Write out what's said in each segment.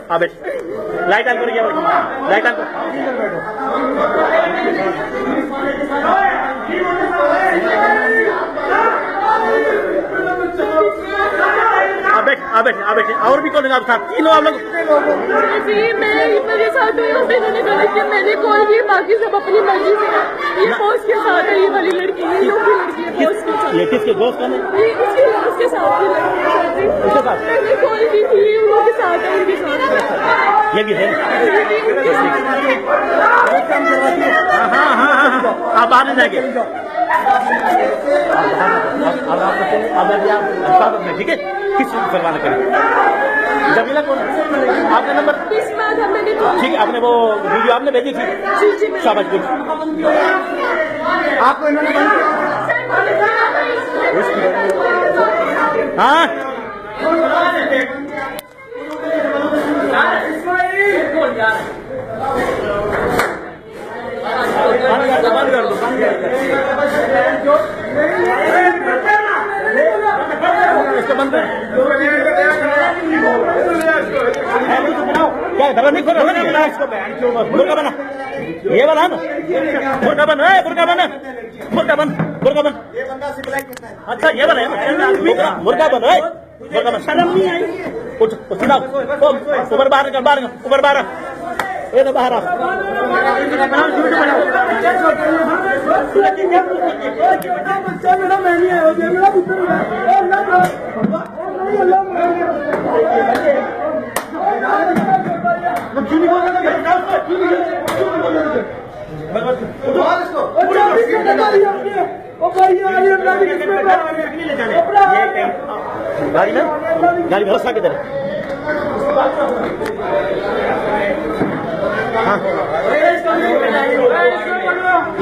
हाँ बेट light on करिए light on बैठे और भी कौन आप साथ तीनों आप लोग जी मैं मेरे साथ इन्होंने गलत किया मैंने कॉल की बाकी सब अपनी मर्जी से ये बॉस के साथ है ये वाली लड़की है ये लड़की है बॉस के साथ ये किसके दोस्त कौन है ये उसके साथ की लड़की मैंने कॉल की थी उनके साथ है उनके साथ ये भी है हाँ आप बाहर नहीं जाएंगे ठीक है किस फरमाना करें जमीला कौन आपका नंबर ठीक है आपने वो वीडियो आपने भेजी थी शाबाश गुड आपको इन्होंने हाँ बंद कर दो इसको बंद कर क्या दबा नहीं खोल इसको मुर्गा बना ये वाला ना मुर्गा बन मुर्गा बन मुर्गा बन मुर्गा बन अच्छा ये वाला है मुर्गा बन मुर्गा बन शर्म नहीं आई उठ सीधा ऊपर बाहर ऊपर बाहर ये तो बाहर गाड़ी बहुत साके दे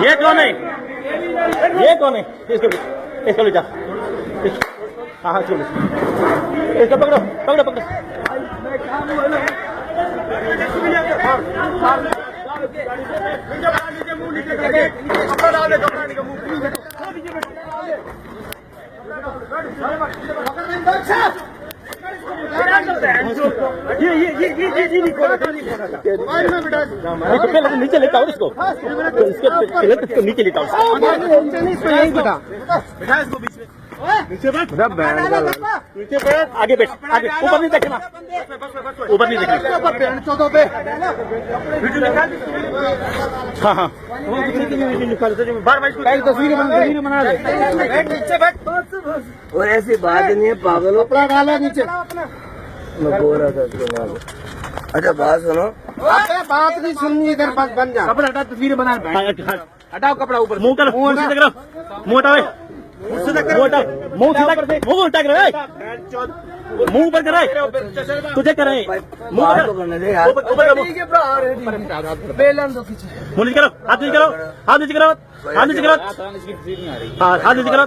ये कौन है इसको ले जा हाँ चलो इसको पकड़ो पकड़ो पकड़ो नीचे लेता हूँ इसको नीचे लेता हूँ आगे बैठ आगे ऊपर नहीं देखना ऊपर नहीं देखना हाँ हाँ तस्वीर बना ले और ऐसी बात नहीं है पागल हो कपड़ा डाला नीचे मैं बोल रहा था अच्छा बात सुनो बात नहीं सुननी इधर बस बन जा कपड़ा हटा तस्वीर बना हटाओ कपड़ा ऊपर मुंह कर मुंह सीधा करो मुंह हटाओ मुंह सीधा कर दे मुंह उल्टा कर मुंह ऊपर कर तुझे करे मुंह ऊपर मुंह नीचे करो हाथ नीचे करो हाथ नीचे करो हाथ नीचे करो हाँ हाथ नीचे करो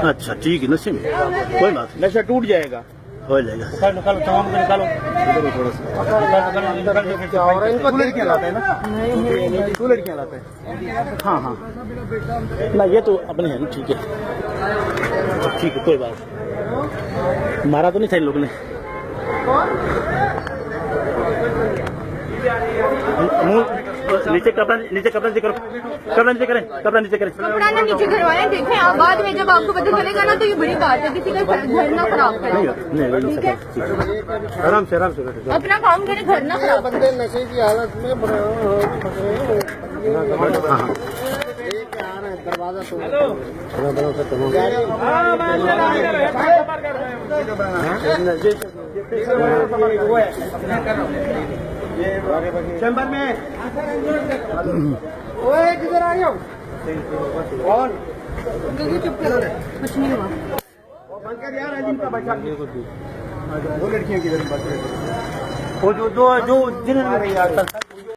अच्छा ठीक है नशे में कोई बात नशा टूट जाएगा हो जाएगा निकालो तमाम निकालो थोड़ा सा लड़कियाँ लाते हैं ना दो लड़कियाँ लाते हैं हाँ हाँ ना ये तो अपने हैं ठीक है कोई बात मारा तो नहीं था इन लोगों ने नीचे कपड़ा नीचे करो कपड़ा नीचे करें कपड़ा ना नीचे करवाएं देखें आप बाद में जब आपको पता चलेगा ना तो ये बड़ी बात है किसी का घर ना खराब करें ठीक है आराम से अपना काम करें घर ना खराब बंदे नशे की हालत में दरवाजा चैम्बर में ओए किधर आ रही हो कौन कुछ नहीं हुआ बनकर यार जिनका बच्चा दो लड़कियां किधर वो जो जिन्होंने